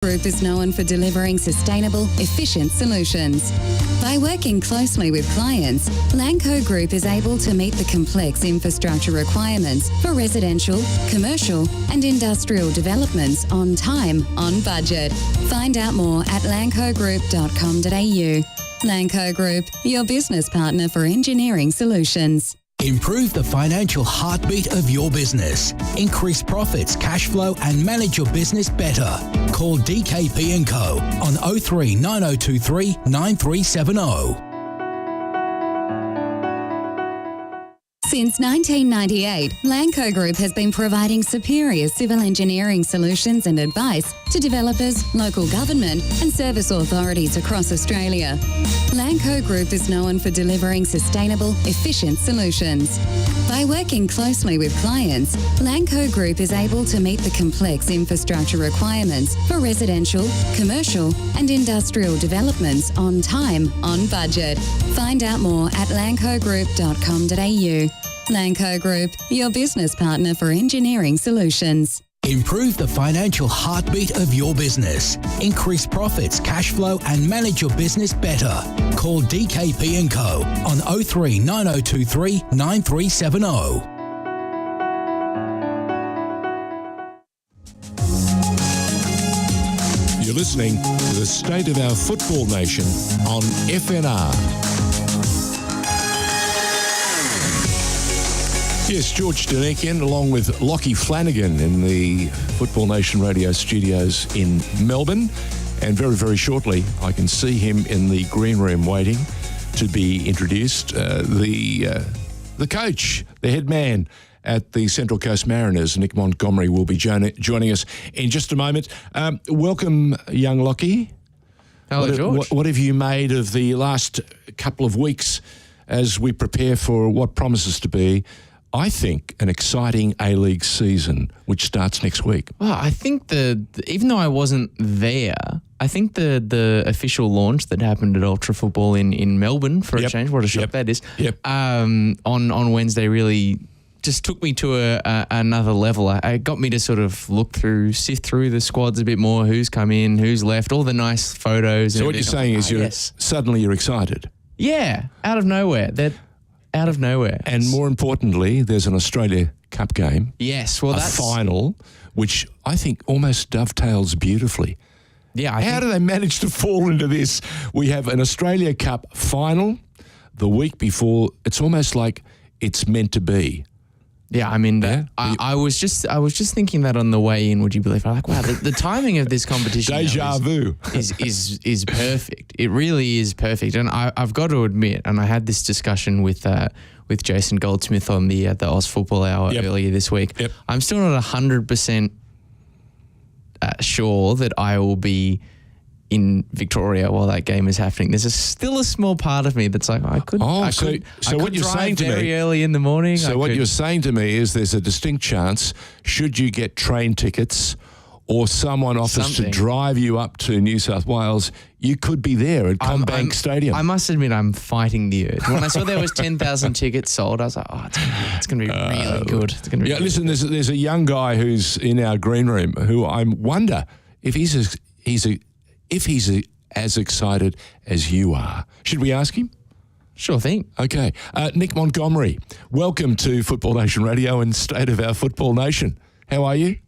Group is known for delivering sustainable, efficient solutions. By working closely with clients, Lanco Group is able to meet the complex infrastructure requirements for residential, commercial and industrial developments on time, on budget. Find out more at lancogroup.com.au. Lanco Group, your business partner for engineering solutions. Improve the financial heartbeat of your business. Increase profits, cash flow and manage your business better. Call DKP & Co. on 03 9023 9370. Since 1998, Lanco Group has been providing superior civil engineering solutions and advice to developers, local government and service authorities across Australia. Lanco Group is known for delivering sustainable, efficient solutions. By working closely with clients, Lanco Group is able to meet the complex infrastructure requirements for residential, commercial and industrial developments on time, on budget. Find out more at lancogroup.com.au. Lanco Group, your business partner for engineering solutions. Improve the financial heartbeat of your business. Increase profits, cash flow and manage your business better. Call DKP & Co. on 03 9023 9370. You're listening to the State of Our Football Nation on FNR. Yes, George Danekian along with Lachie Flanagan in the Football Nation radio studios in Melbourne. And very, very shortly, I can see him in the green room waiting to be introduced. The coach, the head man at the Central Coast Mariners, Nick Montgomery, will be joining us in just a moment. Welcome, young Lachie. Hello, George. What have you made of the last couple of weeks as we prepare for what promises to be, I think, an exciting A-League season, which starts next week? Well, I think even though I wasn't there, I think the official launch that happened at Ultra Football in Melbourne for a change, what a shock that is, on Wednesday really just took me to another level. It got me to sort of sift through the squads a bit more, who's come in, who's left, all the nice photos. So what you're saying is suddenly you're excited? Yeah, out of nowhere. Out of nowhere. And more importantly, there's an Australia Cup game. Yes, well, that's a final, which I think almost dovetails beautifully. Yeah, How do they manage to fall into this? We have an Australia Cup final the week before. It's almost like it's meant to be. Yeah, I mean, I was just thinking that on the way in. Would you believe? I'm like, wow, the timing of this competition Deja vu is perfect. It really is perfect. And I've got to admit, and I had this discussion with Jason Goldsmith on the Oz Football Hour earlier this week. Yep. I'm still not 100% sure that I will be in Victoria while that game is happening. There's still a small part of me that's like, I could what you're saying to me very early in the morning. So what you're saying to me is there's a distinct chance, should you get train tickets or someone offers to drive you up to New South Wales, you could be there at Combank Stadium. I must admit, I'm fighting the urge. When I saw there was 10,000 tickets sold, I was like, oh, it's going to be really good. It's going to be listen, there's a young guy who's in our green room who I wonder if he's as excited as you are. Should we ask him? Sure thing. Okay. Nick Montgomery, welcome to Football Nation Radio and State of Our Football Nation. How are you?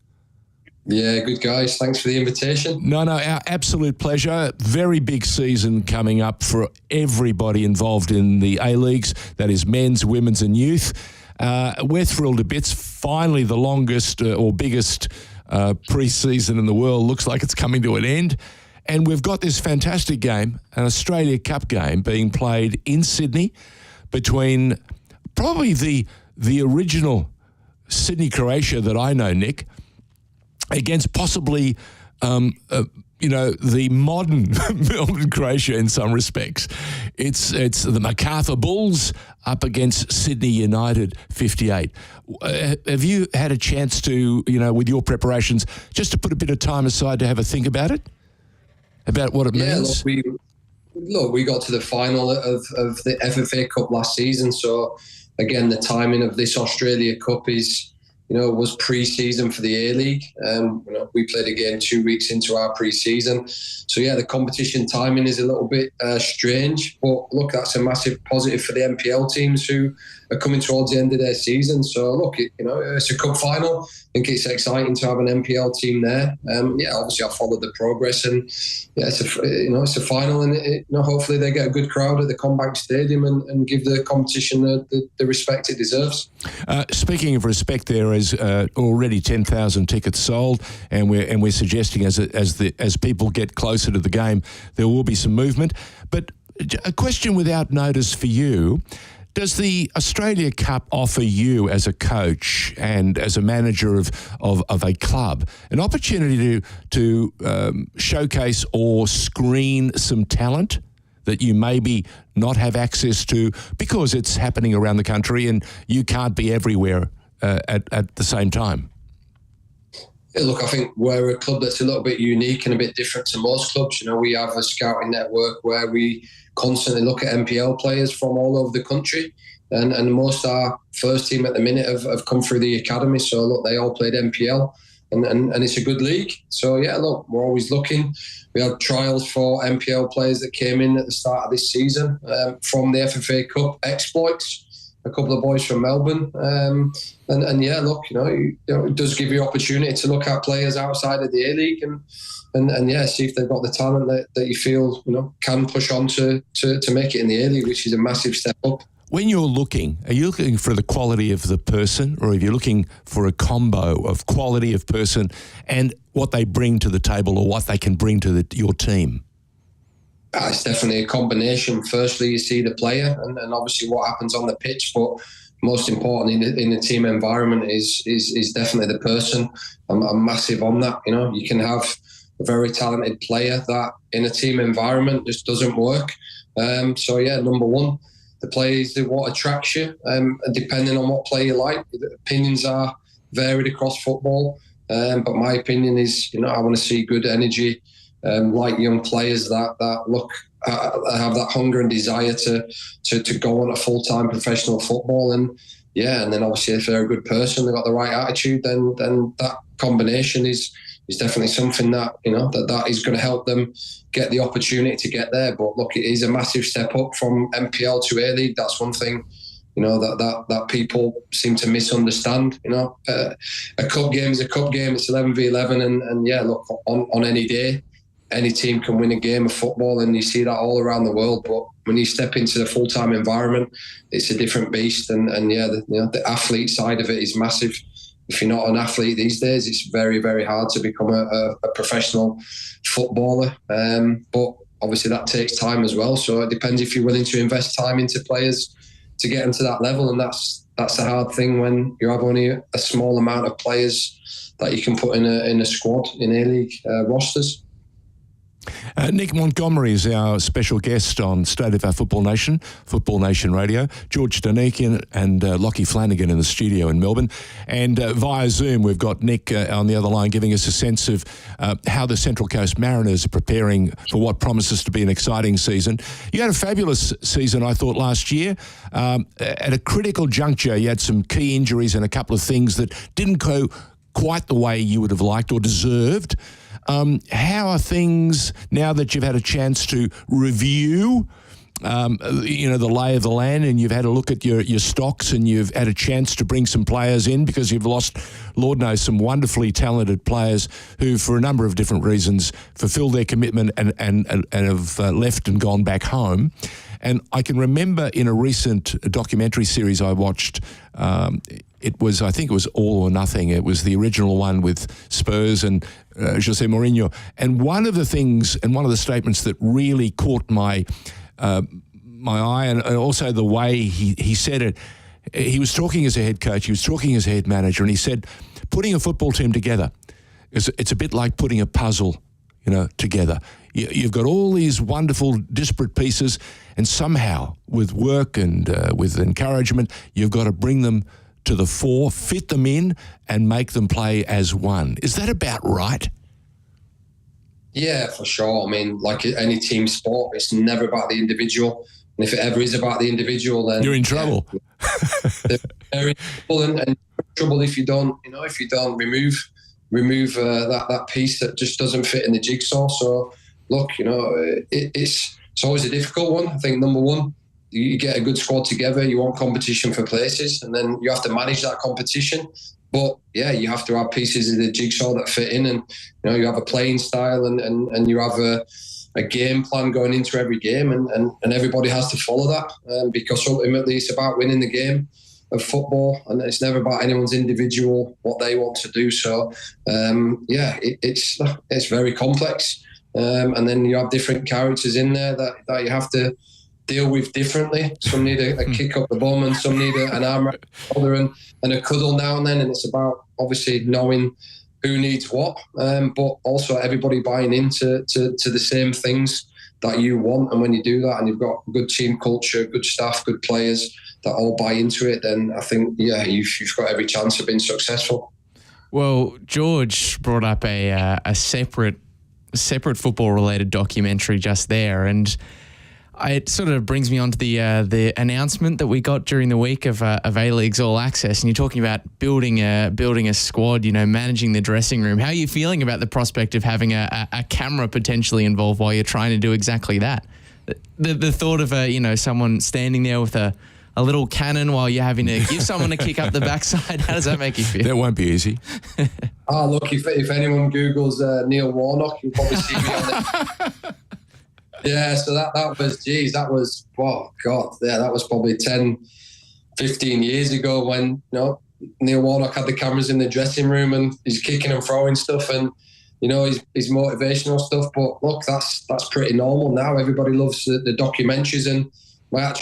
Yeah, good guys. Thanks for the invitation. No, our absolute pleasure. Very big season coming up for everybody involved in the A-Leagues. That is men's, women's and youth. We're thrilled to bits. Finally, the longest or biggest pre-season in the world looks like it's coming to an end. And we've got this fantastic game, an Australia Cup game, being played in Sydney between probably the original Sydney Croatia that I know, Nick, against possibly, the modern Melbourne Croatia in some respects. It's the Macarthur Bulls up against Sydney United 58. Have you had a chance to, with your preparations, just to put a bit of time aside to have a think about it? About what it means? Look, we got to the final of the FFA Cup last season. So, again, the timing of this Australia Cup is was pre-season for the A-League. We played a game 2 weeks into our pre-season. So, yeah, the competition timing is a little bit strange. But, look, that's a massive positive for the NPL teams who are coming towards the end of their season. So, look, it's a cup final. I think it's exciting to have an NPL team there. Obviously, I followed the progress. And, yeah, it's a final. And, hopefully they get a good crowd at the Combank Stadium and give the competition the respect it deserves. Speaking of respect, there is already 10,000 tickets sold, and we're suggesting as people get closer to the game, there will be some movement. But a question without notice for you: does the Australia Cup offer you, as a coach and as a manager of a club, an opportunity to showcase or screen some talent that you maybe not have access to because it's happening around the country and you can't be everywhere at the same time? Yeah, look, I think we're a club that's a little bit unique and a bit different to most clubs. We have a scouting network where we constantly look at NPL players from all over the country. And most our first team at the minute have come through the academy. So, look, they all played NPL. And it's a good league. So, yeah, look, we're always looking. We had trials for NPL players that came in at the start of this season from the FFA Cup exploits, a couple of boys from Melbourne. And yeah, look, it does give you opportunity to look at players outside of the A-League and yeah, see if they've got the talent that you feel, can push on to make it in the A-League, which is a massive step up. When you're looking, are you looking for the quality of the person, or are you looking for a combo of quality of person and what they bring to the table or what they can bring to your team? It's definitely a combination. Firstly, you see the player and obviously what happens on the pitch, but most importantly in the team environment is definitely the person. I'm massive on that. You can have a very talented player that in a team environment just doesn't work. So yeah, number one, the players, what attracts you, depending on what player you like. The opinions are varied across football, but my opinion is, I want to see good energy, like young players that look have that hunger and desire to go on a full-time professional football. And yeah, and then obviously if they're a good person, they've got the right attitude, then that combination is definitely something that that is going to help them get the opportunity to get there. But look, it is a massive step up from NPL to A-League. That's one thing that people seem to misunderstand. A cup game is a cup game. It's 11v11, and yeah, look, on any day, any team can win a game of football, and you see that all around the world. But when you step into the full-time environment, it's a different beast. And yeah, the athlete side of it is massive. If you're not an athlete these days, it's very, very hard to become a professional footballer. But obviously that takes time as well. So it depends if you're willing to invest time into players to get them to that level. And that's the hard thing when you have only a small amount of players that you can put in a squad in A-League rosters. Nick Montgomery is our special guest on State of Our Football Nation Radio. George Danikian and Lachie Flanagan in the studio in Melbourne. And via Zoom, we've got Nick on the other line giving us a sense of how the Central Coast Mariners are preparing for what promises to be an exciting season. You had a fabulous season, I thought, last year. At a critical juncture, you had some key injuries and a couple of things that didn't go quite the way you would have liked or deserved. How are things now that you've had a chance to review, the lay of the land, and you've had a look at your stocks, and you've had a chance to bring some players in because you've lost, Lord knows, some wonderfully talented players who, for a number of different reasons, fulfilled their commitment and have left and gone back home. And I can remember in a recent documentary series I watched, I think it was All or Nothing. It was the original one with Spurs and Jose Mourinho. And one of the things and one of the statements that really caught my eye, and also the way he said it, he was talking as a head coach, he was talking as a head manager, and he said, putting a football team together, it's a bit like putting a puzzle, together. You've got all these wonderful disparate pieces, and somehow with work and with encouragement, you've got to bring them to the fore, fit them in, and make them play as one. Is that about right? Yeah, for sure. I mean, like any team sport, it's never about the individual. And if it ever is about the individual, then you're in trouble. They're very important, and trouble if you don't remove that piece that just doesn't fit in the jigsaw. So look, it's always a difficult one. I think number one, you get a good squad together, you want competition for places, and then you have to manage that competition. But yeah, you have to have pieces of the jigsaw that fit in, and you have a playing style, and you have a game plan going into every game, and everybody has to follow that, because ultimately it's about winning the game of football, and it's never about anyone's individual, what they want to do. So it's very complex, and then you have different characters in there that you have to deal with differently. Some need a kick up the bum, and some need an arm around the shoulder and a cuddle now and then. And it's about obviously knowing who needs what, but also everybody buying into the same things that you want. And when you do that, and you've got good team culture, good staff, good players that all buy into it, then I think you've got every chance of being successful. Well, George brought up a separate football related documentary just there, and it sort of brings me on to the announcement that we got during the week of A-League's All Access, and you're talking about building a squad, managing the dressing room. How are you feeling about the prospect of having a camera potentially involved while you're trying to do exactly that? The thought of someone standing there with a little cannon while you're having to give someone a kick up the backside, how does that make you feel? That won't be easy. Look, if anyone Googles Neil Warnock, you'll probably see me on it. Yeah, so that was, oh God, yeah, that was probably 10, 15 years ago when, Neil Warnock had the cameras in the dressing room and he's kicking and throwing stuff and, his motivational stuff. But look, that's pretty normal now. Everybody loves the documentaries. And my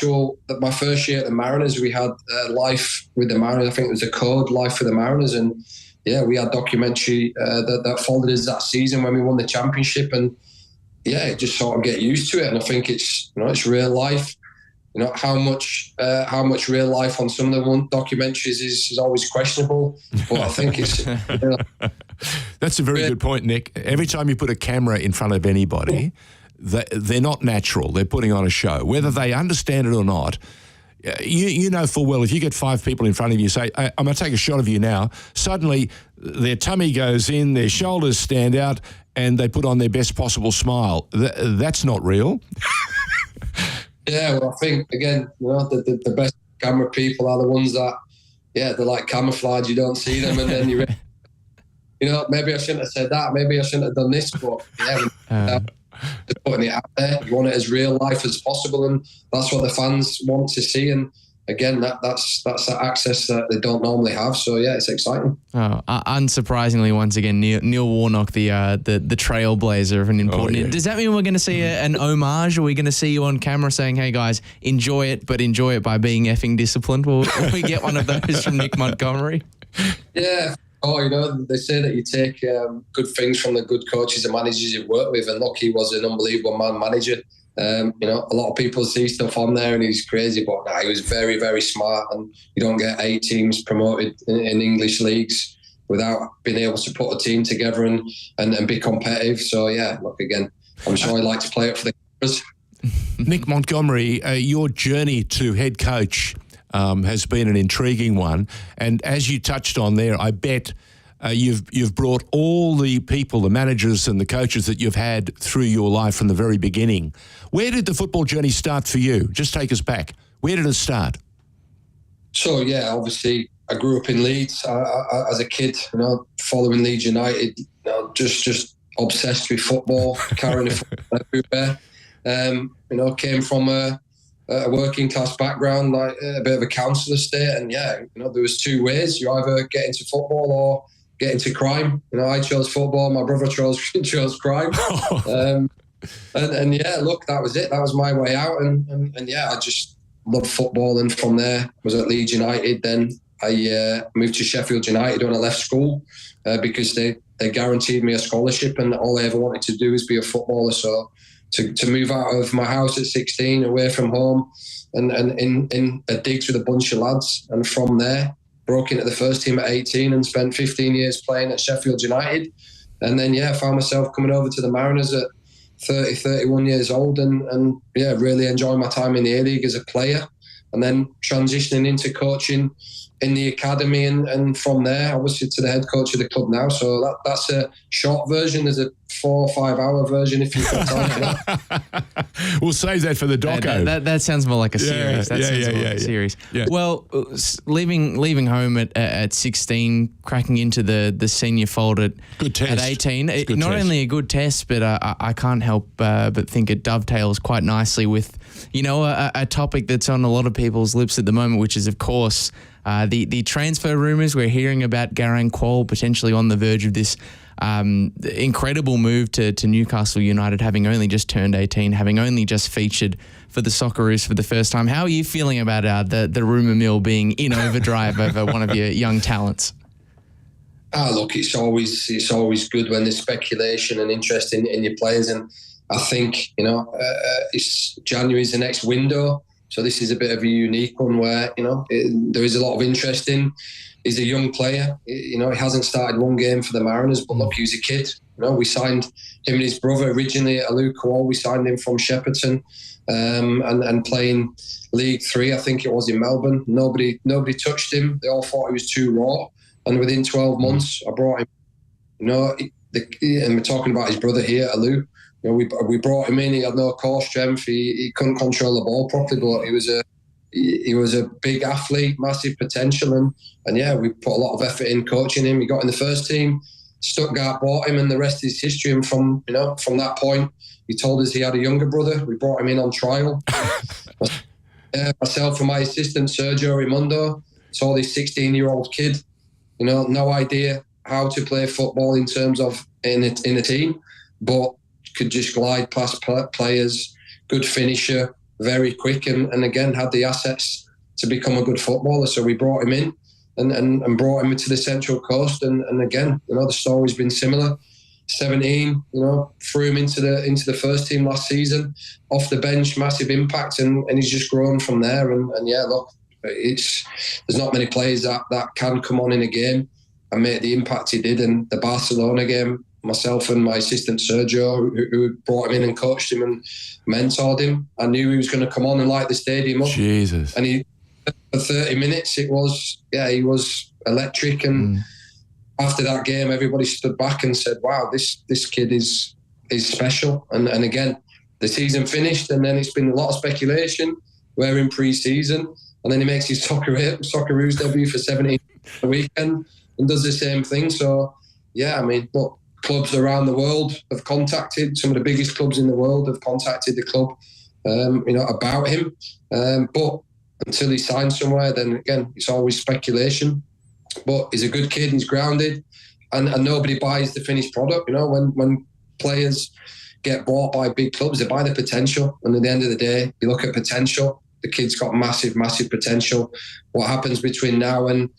first year at the Mariners, we had Life with the Mariners. I think it was a code, Life for the Mariners. And yeah, we had documentary that followed us that season when we won the championship. And yeah, just sort of get used to it. And I think it's real life. How much real life on some of the documentaries is always questionable. But I think it's... That's a very good point, Nick. Every time you put a camera in front of anybody, they're not natural. They're putting on a show. Whether they understand it or not, you know full well, if you get 5 people in front of you, say, I'm going to take a shot of you now, suddenly their tummy goes in, their shoulders stand out, and they put on their best possible smile. That's not real. Yeah, well, I think, again, the best camera people are the ones that, they're like camouflage. You don't see them, and then maybe I shouldn't have said that. Maybe I shouldn't have done this, but just putting it out there. You want it as real life as possible, and that's what the fans want to see. And again, that's that access that they don't normally have. So yeah, it's exciting. Unsurprisingly, once again, Neil Warnock, the trailblazer of an important. Oh, yeah. Does that mean we're going to see an homage? Are we going to see you on camera saying, "Hey guys, enjoy it, but enjoy it by being effing disciplined"? Will we get one of those from Nick Montgomery? Yeah. Oh, they say that you take good things from the good coaches and managers you've worked with, and Lachie was an unbelievable manager. A lot of people see stuff on there and he's crazy, but he was very, very smart, and you don't get 8 teams promoted in English leagues without being able to put a team together and be competitive. So yeah, look, again, I'm sure he likes to play it for the cameras. Nick Montgomery, your journey to head coach has been an intriguing one, and as you touched on there, I bet you've brought all the people, the managers and the coaches that you've had through your life from the very beginning. Where did the football journey start for you? Just take us back. Where did it start? So yeah, obviously I grew up in Leeds as a kid, following Leeds United, just obsessed with football, carrying the football everywhere. Came from a working class background, like a bit of a council estate, and there was 2 ways. You either get into football or get into crime. I chose football. My brother chose crime. Look, that was it. That was my way out. And I just loved football. And from there, was at Leeds United. Then I moved to Sheffield United when I left school because they guaranteed me a scholarship, and all I ever wanted to do was be a footballer. So to move out of my house at 16, away from home, and in a digs with a bunch of lads, and from there broke into the first team at 18 and spent 15 years playing at Sheffield United. And then, found myself coming over to the Mariners at 30, 31 years old and really enjoying my time in the A-League as a player. and then transitioning into coaching in the academy, and from there, obviously, to the head coach of the club now. So that's a short version. There's a 4 or 5 hour version if you've got time for that. We'll save that for the doco. That sounds more like a series. That sounds more like a series. Yeah. Well, leaving home at 16, cracking into the senior fold at 18. Not only a good test, but I can't help but think it dovetails quite nicely with, a topic that's on a lot of people's lips at the moment, which is, of course, the transfer rumours. We're hearing about Garang Kuol potentially on the verge of this incredible move to Newcastle United, having only just turned 18, having only just featured for the Socceroos for the first time. How are you feeling about the rumour mill being in overdrive over one of your young talents? Look, it's always good when there's speculation and interest in your players, and I think it's January's the next window. So this is a bit of a unique one where, there is a lot of interest in. He's a young player. He hasn't started one game for the Mariners, but look, he was a kid. We signed him and his brother originally at Luke Kuol. We signed him from Shepperton and playing League 3, I think it was, in Melbourne. Nobody touched him. They all thought he was too raw. And within 12 months, I brought him, and we're talking about his brother here, Alou. We brought him in. He had no core strength. He couldn't control the ball properly, but he was a big athlete, massive potential, and we put a lot of effort in coaching him. He got in the first team. Stuttgart bought him, and the rest is history. And from that point, he told us he had a younger brother. We brought him in on trial. Myself and my assistant Sergio Raimundo saw this 16-year-old kid. No idea how to play football in terms of in a team, but could just glide past players, good finisher, very quick, and again had the assets to become a good footballer. So we brought him in and brought him to the Central Coast, and again, the story's been similar. 17, threw him into the first team last season, off the bench, massive impact, and he's just grown from there. And look, there's not many players that can come on in a game and make the impact he did in the Barcelona game. Myself and my assistant Sergio, who brought him in and coached him and mentored him, I knew he was going to come on and light the stadium up. Jesus. And he, for 30 minutes, he was electric. And after that game, everybody stood back and said, wow, this kid is special. And again, the season finished, and then it's been a lot of speculation. We're in pre-season, and then he makes his Socceroos debut for 17 the weekend and does the same thing. So, look, clubs around the world have contacted, some of the biggest clubs in the world have contacted the club, about him. But until he signs somewhere, then again, it's always speculation. But he's a good kid, he's grounded, and nobody buys the finished product. When players get bought by big clubs, they buy the potential. And at the end of the day, you look at potential. The kid's got massive, massive potential. What happens between now and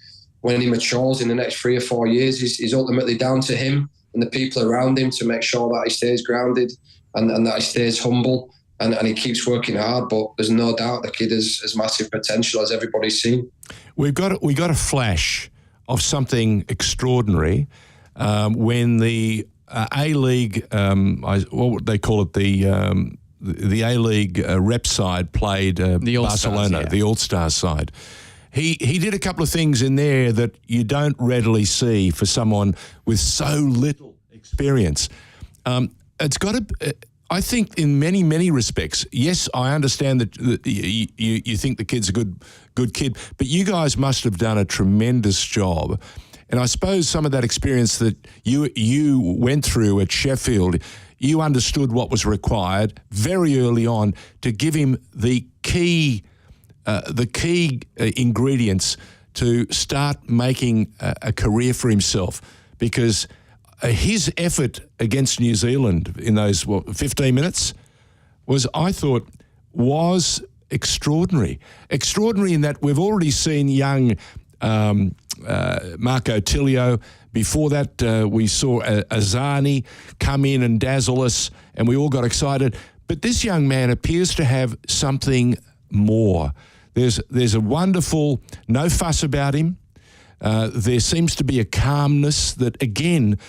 when he matures in the next 3 or 4 years is ultimately down to him and the people around him to make sure that he stays grounded and that he stays humble and he keeps working hard. But there's no doubt the kid has massive potential, as everybody's seen. We got a flash of something extraordinary when the A-League, what they call it, the A-League rep side played Barcelona, the All-Stars side. He did a couple of things in there that you don't readily see for someone with so little experience. It's got to, I think, in many, many respects. Yes, I understand that you think the kid's a good kid, but you guys must have done a tremendous job. And I suppose some of that experience that you went through at Sheffield, you understood what was required very early on to give him the key ingredients to start making a career for himself, because his effort against New Zealand in those 15 minutes was extraordinary. Extraordinary in that we've already seen young Marco Tilio. Before that, we saw Azani come in and dazzle us, and we all got excited. But this young man appears to have something more. There's a wonderful no fuss about him. There seems to be a calmness that, again,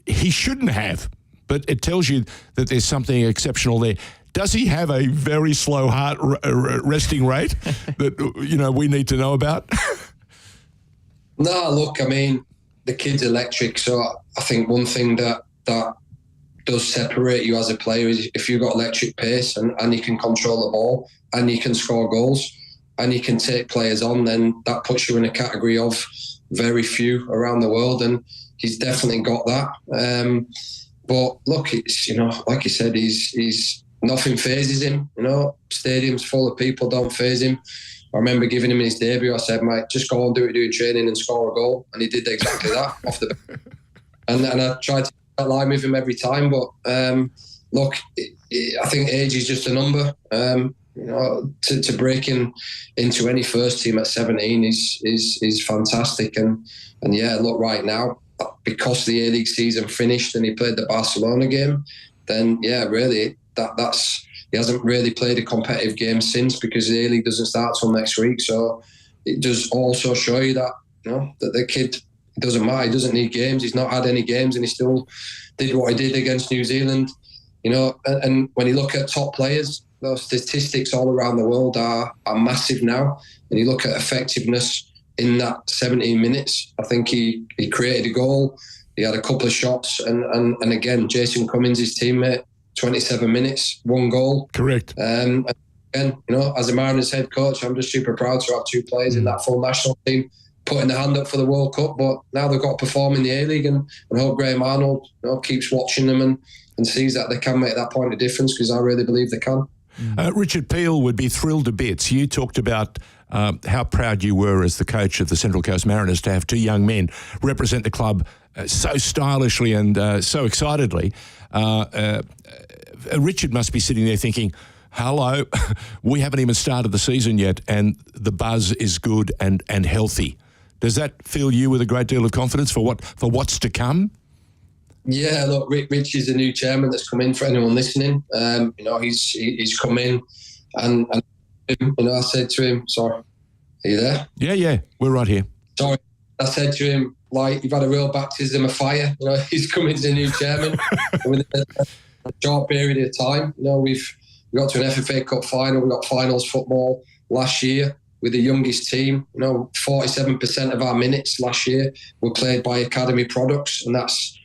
he shouldn't have, but it tells you that there's something exceptional there. Does he have a very slow heart resting rate that we need to know about? No, look, I mean, the kid's electric. So I think one thing that does separate you as a player is if you've got electric pace and you can control the ball and you can score goals and you can take players on, then that puts you in a category of very few around the world. And he's definitely got that. But look, it's, like you said, he's nothing phases him. Stadiums full of people don't faze him. I remember giving him his debut. I said, mate, just go and do it during training and score a goal. And he did exactly that off the bench. And I tried to that line with him every time. But look, I think age is just a number. To break into any first team at 17 is fantastic. And yeah, look, right now, because the A-League season finished and he played the Barcelona game, then yeah, really, that's he hasn't really played a competitive game since, because the A-League doesn't start till next week. So it does also show you that that the kid, it doesn't matter, he doesn't need games. He's not had any games and he still did what he did against New Zealand. And when you look at top players, those statistics all around the world are massive now. And you look at effectiveness in that 17 minutes, I think he created a goal. He had a couple of shots. And again, Jason Cummins, his teammate, 27 minutes, 1 goal. Correct. And as a Mariners head coach, I'm just super proud to have 2 players in that full national team putting their hand up for the World Cup. But now they've got to perform in the A-League, and I hope Graham Arnold keeps watching them and sees that they can make that point of difference, because I really believe they can. Richard Peel would be thrilled to bits. You talked about how proud you were as the coach of the Central Coast Mariners to have 2 young men represent the club so stylishly and so excitedly. Richard must be sitting there thinking, hello, we haven't even started the season yet and the buzz is good and healthy. Does that fill you with a great deal of confidence for what's to Yeah, look, Rich is the new chairman that's come in, for anyone listening. He's come in and I said to him, sorry, are you there? Yeah, we're right here. Sorry, I said to him, you've had a real baptism of fire. He's come in as the new chairman within a short period of time. We got to an FFA Cup final. We got finals football last year with the youngest team. 47% of our minutes last year were played by academy products, and that's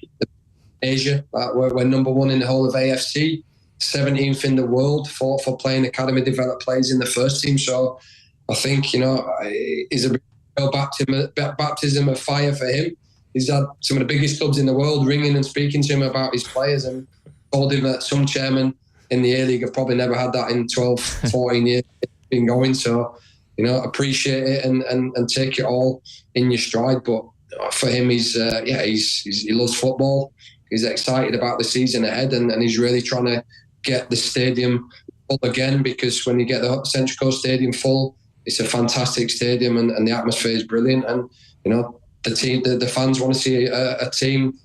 Asia. We're number 1 in the whole of AFC, 17th in the world for playing academy developed players in the first team. So I think, is a real baptism of fire for him. He's had some of the biggest clubs in the world ringing and speaking to him about his players, and told him that some chairman in the A-League have probably never had that in 12, 14 years been going. So, appreciate it and take it all in your stride. But for him, he loves football. He's excited about the season ahead, and he's really trying to get the stadium full again, because when you get the Central Coast Stadium full, it's a fantastic stadium and the atmosphere is brilliant. And, the fans want to see a team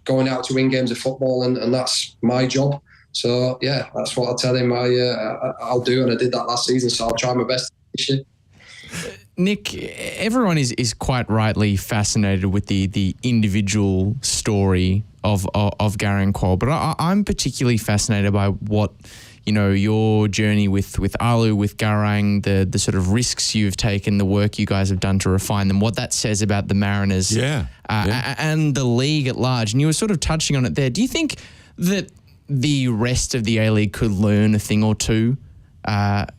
going out to win games of football, and that's my job. So, yeah, that's what I tell him I'll do, and I did that last season, so I'll try my best this year. Nick, everyone is quite rightly fascinated with the individual story of Garang Kuol, but I'm particularly fascinated by what, your journey with Alu, with Garang, the sort of risks you've taken, the work you guys have done to refine them, what that says about the Mariners and the league at large. And you were sort of touching on it there. Do you think that the rest of the A-League could learn a thing or two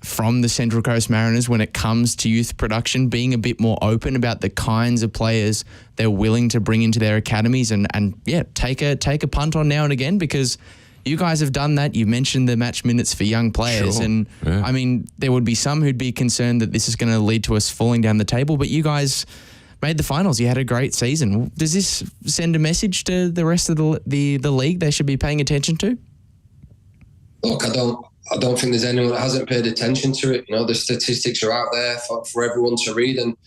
from the Central Coast Mariners when it comes to youth production, being a bit more open about the kinds of players they're willing to bring into their academies and take a punt on now and again? Because you guys have done that. You mentioned the match minutes for young players. Sure. And I mean, there would be some who'd be concerned that this is going to lead to us falling down the table, but you guys made the finals. You had a great season. Does this send a message to the rest of the league they should be paying attention to? Look, I don't think there's anyone that hasn't paid attention to it. The statistics are out there for everyone to read, and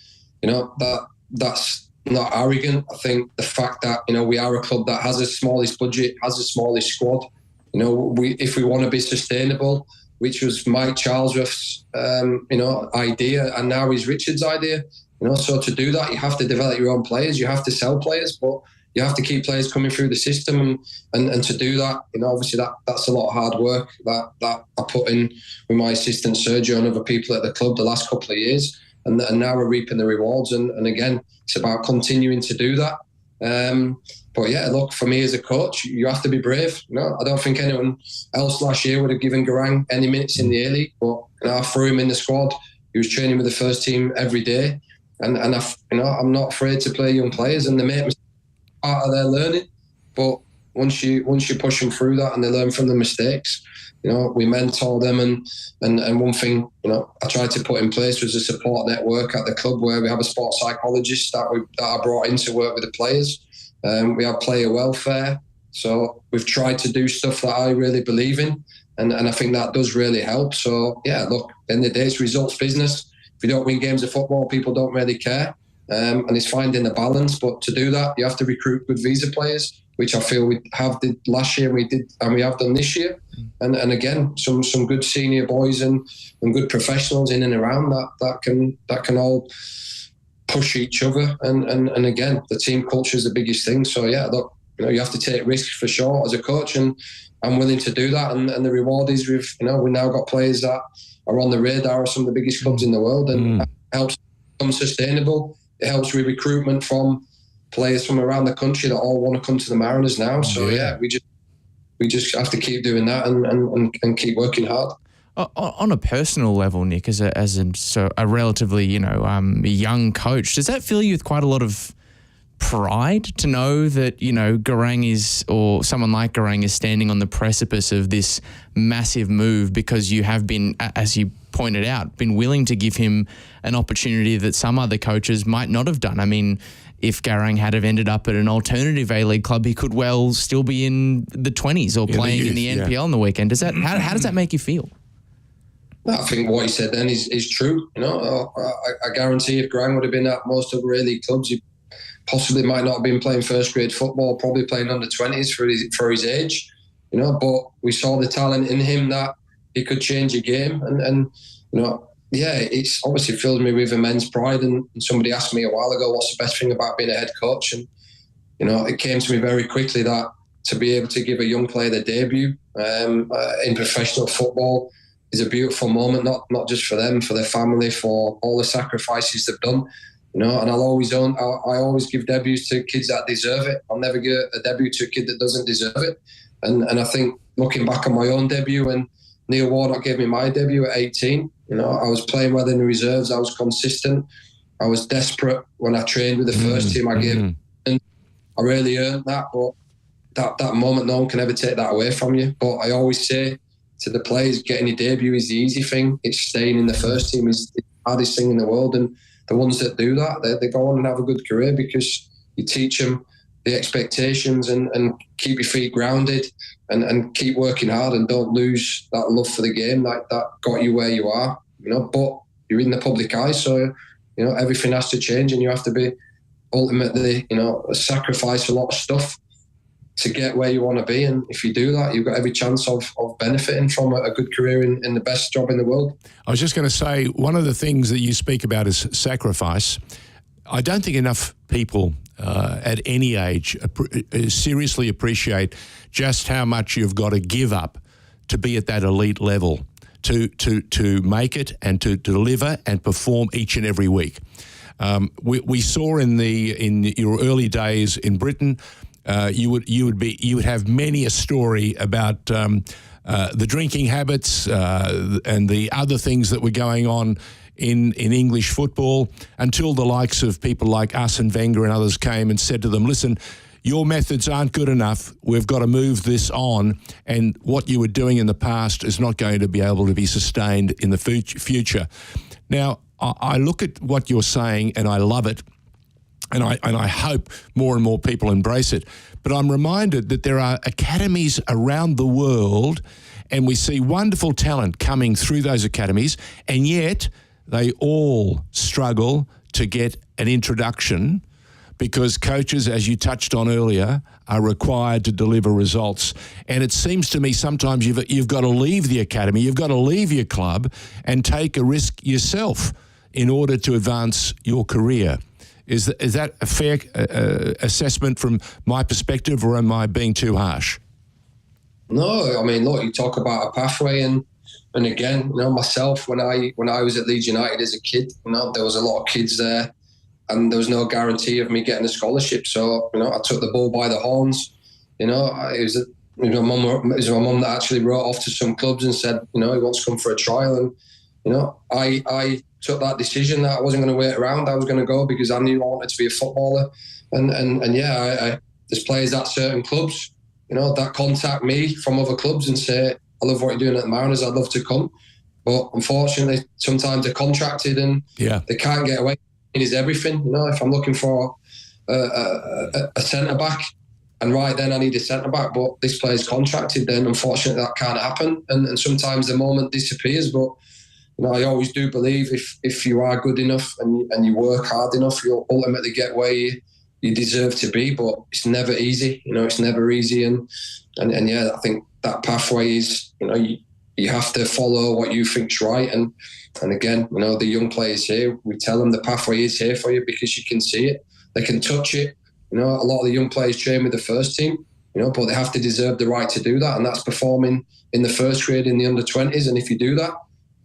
that's not arrogant. I think the fact that we are a club that has the smallest budget, has the smallest squad. If we want to be sustainable, which was Mike Charlesworth's idea, and now is Richard's idea. So to do that, you have to develop your own players. You have to sell players, but you have to keep players coming through the system, and to do that, obviously that's a lot of hard work that I put in with my assistant Sergio and other people at the club the last couple of years, and now we're reaping the rewards. And again, it's about continuing to do that. But yeah, look, for me as a coach, you have to be brave. I don't think anyone else last year would have given Garang any minutes in the A-League, but I threw him in the squad. He was training with the first team every day, and I'm not afraid to play young players, and they make mistakes part of their learning. But once you push them through that and they learn from the mistakes, we mentor them, and one thing I tried to put in place was a support network at the club where we have a sports psychologist that I brought in to work with the players. We have player welfare, so we've tried to do stuff that I really believe in, and I think that does really help. So yeah, look, at the end of the day, it's results business. If you don't win games of football, people don't really care, and it's finding the balance. But to do that, you have to recruit good visa players, which I feel we did last year, and we have done this year. And again, some good senior boys and good professionals in and around that can all push each other. And again, the team culture is the biggest thing. So yeah, look, you have to take risks for sure as a coach, and I'm willing to do that. And the reward is we've now got players that are on the radar of some of the biggest clubs in the world, and that helps become sustainable. It helps with recruitment from players from around the country that all want to come to the Mariners now. So yeah, we just have to keep doing that and keep working hard. On a personal level, Nick, as a relatively young coach, does that fill you with quite a lot of pride to know that Garang or someone like Garang is standing on the precipice of this massive move, because you have been, as you pointed out, been willing to give him an opportunity that some other coaches might not have done? I mean, if Garang had have ended up at an alternative A-League club, he could well still be in the 20s or playing in the NPL on the weekend. How does that make you feel? I think what he said then is true. I guarantee if Garang would have been at most other A-League clubs, he possibly might not have been playing first grade football, probably playing under 20s for his age. But we saw the talent in him that he could change a game, and it's obviously filled me with immense pride. And somebody asked me a while ago, what's the best thing about being a head coach? And it came to me very quickly that to be able to give a young player their debut in professional football is a beautiful moment, not just for them, for their family, for all the sacrifices they've done. And I always give debuts to kids that deserve it. I'll never give a debut to a kid that doesn't deserve it. And I think looking back on my own debut, when Neil Warnock gave me my debut at 18, I was playing well in the reserves. I was consistent. I was desperate when I trained with the first team. I gave, and I really earned that. But that moment, no one can ever take that away from you. But I always say to the players, getting your debut is the easy thing. It's staying in the first team is the hardest thing in the world. And the ones that do that, they go on and have a good career, because you teach them the expectations and keep your feet grounded and keep working hard, and don't lose that love for the game that got you where you are. But you're in the public eye, so everything has to change, and you have to be ultimately sacrifice a lot of stuff to get where you want to be. And if you do that, you've got every chance of benefiting from a good career in the best job in the world. I was just going to say, one of the things that you speak about is sacrifice. I don't think enough people at any age seriously appreciate just how much you've got to give up to be at that elite level, to make it and to deliver and perform each and every week. We saw in your early days in Britain, you would have many a story about the drinking habits and the other things that were going on in English football, until the likes of people like us and Wenger and others came and said to them, listen, your methods aren't good enough. We've got to move this on, and what you were doing in the past is not going to be able to be sustained in the future. Now, I look at what you're saying and I love it, and I hope more and more people embrace it. But I'm reminded that there are academies around the world, and we see wonderful talent coming through those academies, and yet they all struggle to get an introduction, because coaches, as you touched on earlier, are required to deliver results. And it seems to me sometimes you've got to leave the academy, you've got to leave your club and take a risk yourself in order to advance your career. Is that a fair assessment from my perspective, or am I being too harsh? No, I mean, look, you talk about a pathway, and again, myself, when I was at Leeds United as a kid, there was a lot of kids there, and there was no guarantee of me getting a scholarship. So, I took the bull by the horns. It was my mum that actually wrote off to some clubs and said, he wants to come for a trial, and I took that decision that I wasn't going to wait around. I was going to go because I knew I wanted to be a footballer, and there's players at certain clubs, that contact me from other clubs and say, I love what you're doing at the Mariners, I'd love to come. But unfortunately, sometimes they're contracted and they can't get away. It is everything. If I'm looking for a centre-back, and right then I need a centre-back, but this player's contracted, then unfortunately that can't happen. And sometimes the moment disappears. But I always do believe if you are good enough and you work hard enough, you'll ultimately get where you deserve to be. But it's never easy. It's never easy. And I think that pathway is, you have to follow what you think's right. And again, the young players here, we tell them the pathway is here for you because you can see it. They can touch it. A lot of the young players train with the first team, but they have to deserve the right to do that. And that's performing in the first grade in the under-20s. And if you do that,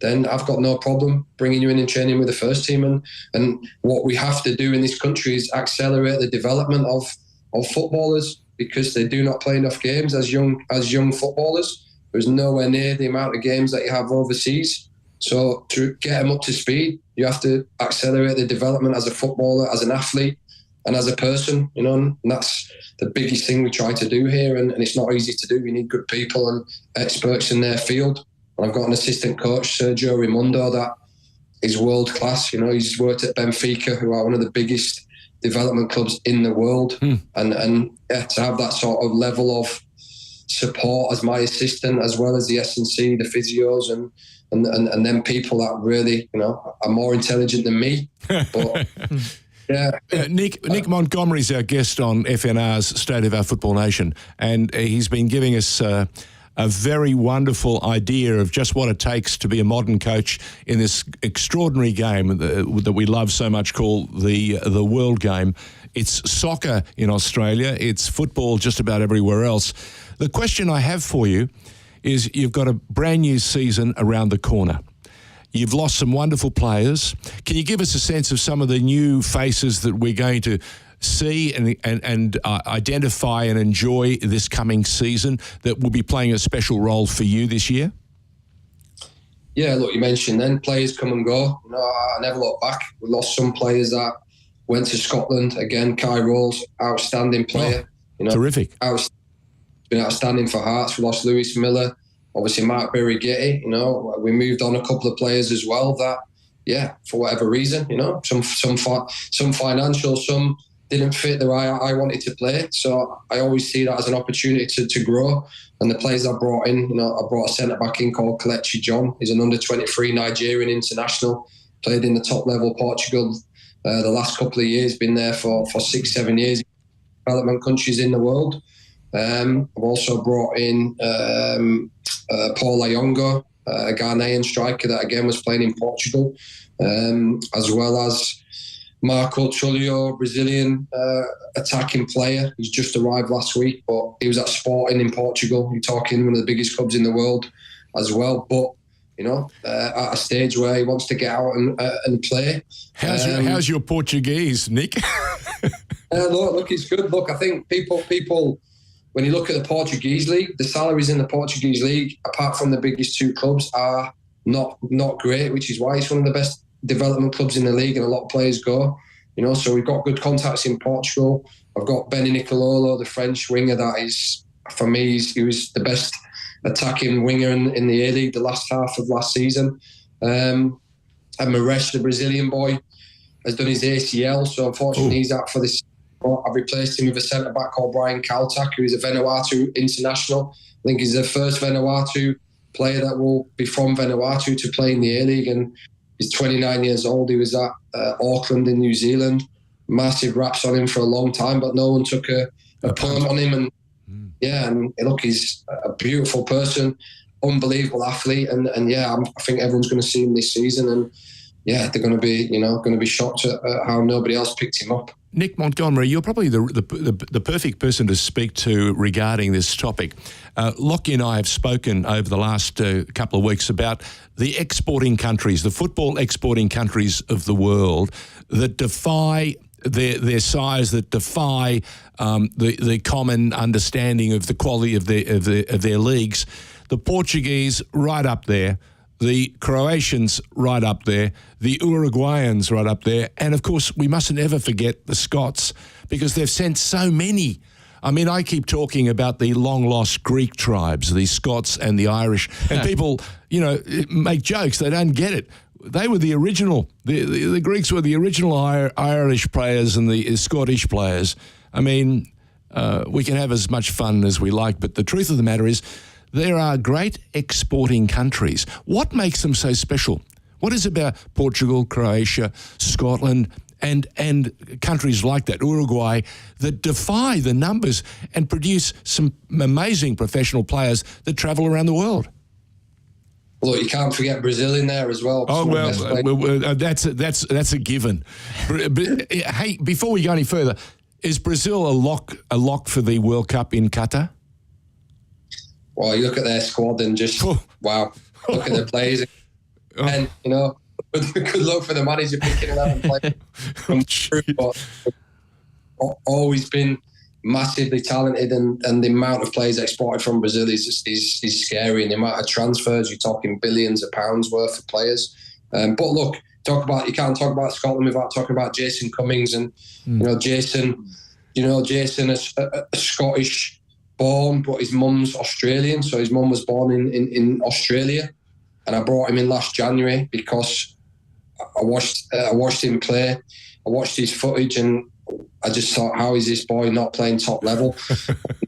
then I've got no problem bringing you in and training with the first team. And what we have to do in this country is accelerate the development of footballers, because they do not play enough games as young footballers. There's nowhere near the amount of games that you have overseas. So to get them up to speed, you have to accelerate the development as a footballer, as an athlete, and as a person, and that's the biggest thing we try to do here. And it's not easy to do. We need good people and experts in their field. And I've got an assistant coach, Sergio Raimundo, that is world class. He's worked at Benfica, who are one of the biggest development clubs in the world. And to have that sort of level of support as my assistant, as well as the S&C, the physios, and then people that really, are more intelligent than me. But yeah. Nick Montgomery is our guest on FNR's State of Our Football Nation, and he's been giving us a very wonderful idea of just what it takes to be a modern coach in this extraordinary game that we love so much, called the world game. It's soccer in Australia. It's football just about everywhere else. The question I have for you is, you've got a brand new season around the corner. You've lost some wonderful players. Can you give us a sense of some of the new faces that we're going to see and identify and enjoy this coming season that will be playing a special role for you this year? Yeah, look, you mentioned then players come and go. I never look back. We lost some players that went to Scotland. Again, Kai Rolls, outstanding player. Terrific. Been outstanding for Hearts. We lost Lewis Miller. Obviously, Mark Berighetti, we moved on a couple of players as well that, for whatever reason, some financial, some didn't fit the way I wanted to play. So I always see that as an opportunity to grow. And the players I brought in, I brought a centre-back in called Kelechi John. He's an under-23 Nigerian international, played in the top level Portugal the last couple of years, been there for 6-7 years, development countries in the world. I've also brought in Paul Ayongo, a Ghanaian striker that again was playing in Portugal, as well as Marco Tullio, Brazilian attacking player. He's just arrived last week, but he was at Sporting in Portugal. You're talking one of the biggest clubs in the world as well. But at a stage where he wants to get out and play. How's your Portuguese, Nick? Look, it's good. Look, I think people. When you look at the Portuguese league, the salaries in the Portuguese league, apart from the biggest two clubs, are not great, which is why it's one of the best development clubs in the league, and a lot of players go. So we've got good contacts in Portugal. I've got Benny Nicololo, the French winger, that is, for me, he was the best attacking winger in the A-League the last half of last season. And Maresh, the Brazilian boy, has done his ACL, so unfortunately he's out for this. I've replaced him with a centre-back called Brian Kaltak, who is a Vanuatu international. I think he's the first Vanuatu player that will be from Vanuatu to play in the A-League, and he's 29 years old. He was at Auckland in New Zealand. Massive raps on him for a long time, but no one took a punt on him. And look, he's a beautiful person, unbelievable athlete, and I think everyone's going to see him this season. And they're going to be shocked at how nobody else picked him up. Nick Montgomery, you're probably the perfect person to speak to regarding this topic. Lachie and I have spoken over the last couple of weeks about the exporting countries, the football exporting countries of the world that defy their size, that defy the common understanding of the quality of their leagues. The Portuguese right up there, the Croatians right up there, the Uruguayans right up there, and of course we mustn't ever forget the Scots, because they've sent so many. I mean, I keep talking about the long-lost Greek tribes, the Scots and the Irish, and people, make jokes. They don't get it. They were the original. The Greeks were the original Irish players and the Scottish players. I mean, we can have as much fun as we like, but the truth of the matter is there are great exporting countries. What makes them so special? What is it about Portugal, Croatia, Scotland, and countries like that, Uruguay, that defy the numbers and produce some amazing professional players that travel around the world? Look, you can't forget Brazil in there as well. Oh, well, that's a given. But, hey, before we go any further, is Brazil a lock for the World Cup in Qatar? Well, you look at their squad and just, wow, look at the players. And, good luck for the manager picking 11 players. But always been massively talented, and the amount of players exported from Brazil is scary. And the amount of transfers, you're talking billions of pounds worth of players. But look, you can't talk about Scotland without talking about Jason Cummings. And, Jason is a Scottish born, but his mum's Australian. So his mum was born in Australia. And I brought him in last January because I watched him play. I watched his footage and I just thought, how is this boy not playing top level?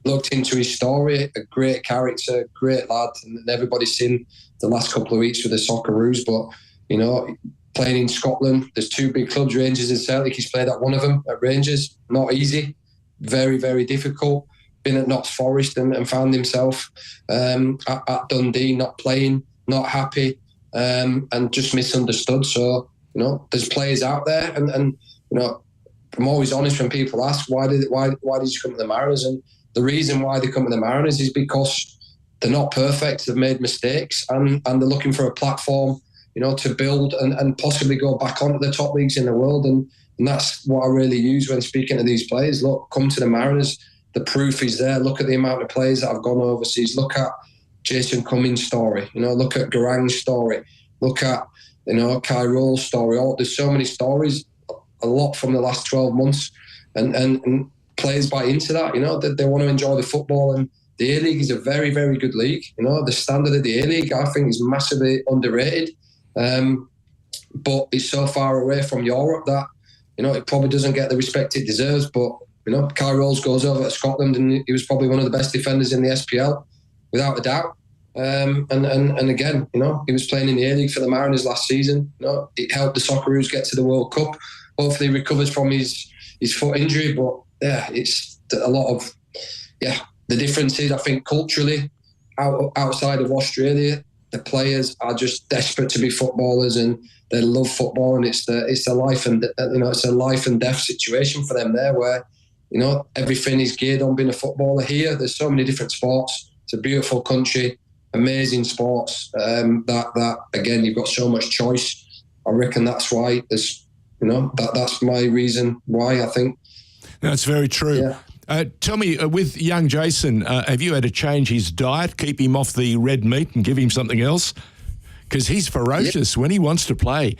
Looked into his story, a great character, great lad, and everybody's seen the last couple of weeks with the Socceroos. But, playing in Scotland, there's two big clubs, Rangers and Celtic. He's played at one of them, at Rangers. Not easy, very, very difficult. Been at Notts Forest and found himself at Dundee, not playing, not happy, and just misunderstood. So, there's players out there, and I'm always honest when people ask why did you come to the Mariners, and the reason why they come to the Mariners is because they're not perfect, they've made mistakes, and they're looking for a platform, to build and possibly go back onto the top leagues in the world, and that's what I really use when speaking to these players. Look, come to the Mariners. The proof is there. Look at the amount of players that have gone overseas. Look at Jason Cummings' story. Look at Garang's story. Look at, Kyrol's story. There's so many stories, a lot from the last 12 months. And players buy into that, that they want to enjoy the football. And the A-League is a very, very good league. The standard of the A-League, I think, is massively underrated. But it's so far away from Europe that, it probably doesn't get the respect it deserves. But Kyrol's goes over to Scotland and he was probably one of the best defenders in the SPL, without a doubt. And again, he was playing in the A-League for the Mariners last season. It helped the Socceroos get to the World Cup. Hopefully he recovers from his foot injury. But yeah, it's a lot of, the difference is, I think, culturally, outside of Australia, the players are just desperate to be footballers and they love football, and it's a life and it's a life and death situation for them there, where everything is geared on being a footballer. Here, there's so many different sports. It's a beautiful country, amazing sports. That again, you've got so much choice. I reckon that's why there's, that's my reason why I think. That's very true. Yeah. Tell me, with young Jason, have you had to change his diet, keep him off the red meat and give him something else? Because he's ferocious when he wants to play.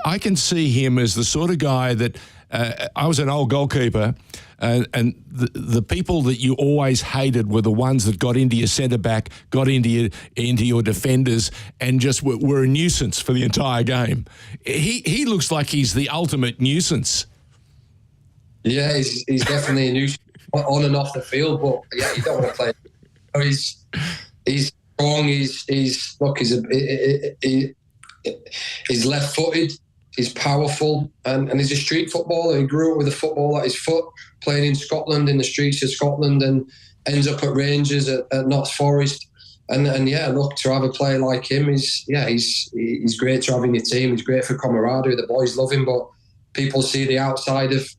I can see him as the sort of guy that I was an old goalkeeper, and the people that you always hated were the ones that got into your centre-back, got into your defenders, and just were a nuisance for the entire game. He looks like he's the ultimate nuisance. Yeah, he's definitely a nuisance on and off the field, but yeah, you don't want to play. He's strong. He's left-footed. He's powerful, and he's a street footballer. He grew up with a football at his foot, playing in Scotland, in the streets of Scotland, and ends up at Rangers, at Notts Forest. And yeah, look, to have a player like him he's great to have in your team. He's great for camaraderie. The boys love him, but people see the outside of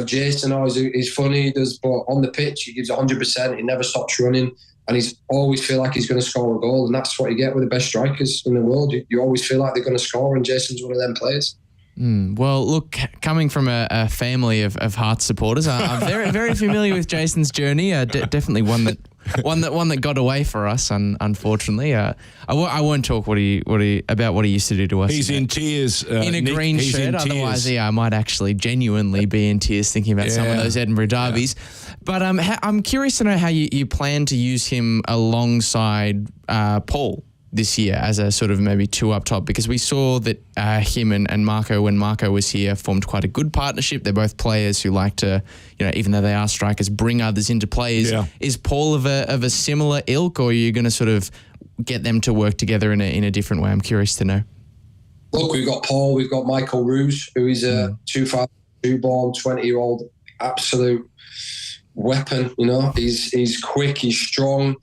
Jason. Oh, he's funny, he does, but on the pitch he gives 100%. He never stops running, and he's always feel like he's going to score a goal. And that's what you get with the best strikers in the world. You always feel like they're going to score, and Jason's one of them players. Well, look, coming from a family of Hearts supporters, I'm very, very familiar with Jason's journey. Definitely one that got away for us, unfortunately. I won't talk about what he used to do to us. He's in tears. In a Nick, green shirt. Otherwise, I might actually genuinely be in tears thinking about some of those Edinburgh derbies. Yeah. But I'm curious to know how you plan to use him alongside Paul this year as a sort of maybe two up top, because we saw that him and Marco, when Marco was here, formed quite a good partnership. They're both players who like to, even though they are strikers, bring others into plays. Yeah. Is Paul of a similar ilk, or are you going to sort of get them to work together in a different way? I'm curious to know. Look, we've got Paul, we've got Michael Roos, who is a 2002 born 20-year-old absolute weapon. He's quick, he's strong.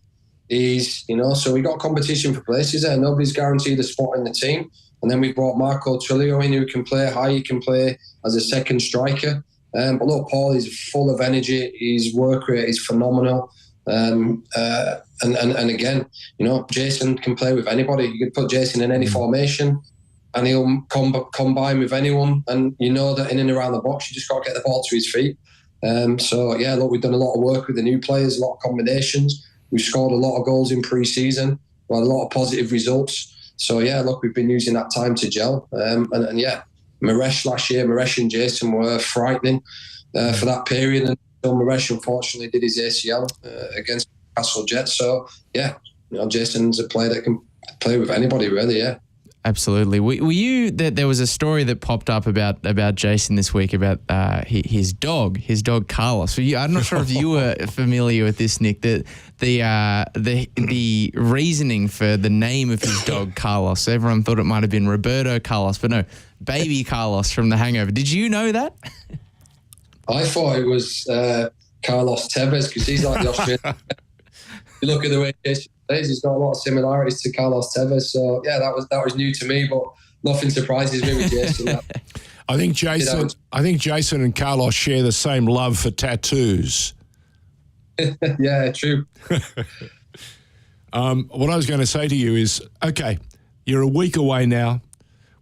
So we got competition for places there. Nobody's guaranteed a spot in the team. And then we brought Marco Trulio in, who can play high, he can play as a second striker. But look, Paul is full of energy. His work rate is phenomenal. And again, Jason can play with anybody. You could put Jason in any formation and he'll combine with anyone. And that in and around the box, you just got to get the ball to his feet. Look, we've done a lot of work with the new players, a lot of combinations. We've scored a lot of goals in pre-season. We had a lot of positive results. So, look, we've been using that time to gel. Maresh and Jason were frightening for that period. And Maresh, unfortunately, did his ACL against Newcastle Jets. So, Jason's a player that can play with anybody, really, yeah. Absolutely. Were you? There was a story that popped up about Jason this week about his dog Carlos. I'm not sure if you were familiar with this, Nick. The reasoning for the name of his dog Carlos. Everyone thought it might have been Roberto Carlos, but no, baby Carlos from The Hangover. Did you know that? I thought it was Carlos Tevez, because he's like the Australian. You look at the way Jason plays, he's got a lot of similarities to Carlos Tevez. So that was new to me, but nothing surprises me with Jason. I think Jason and Carlos share the same love for tattoos. Yeah, true. What I was going to say to you is, okay, you're a week away now.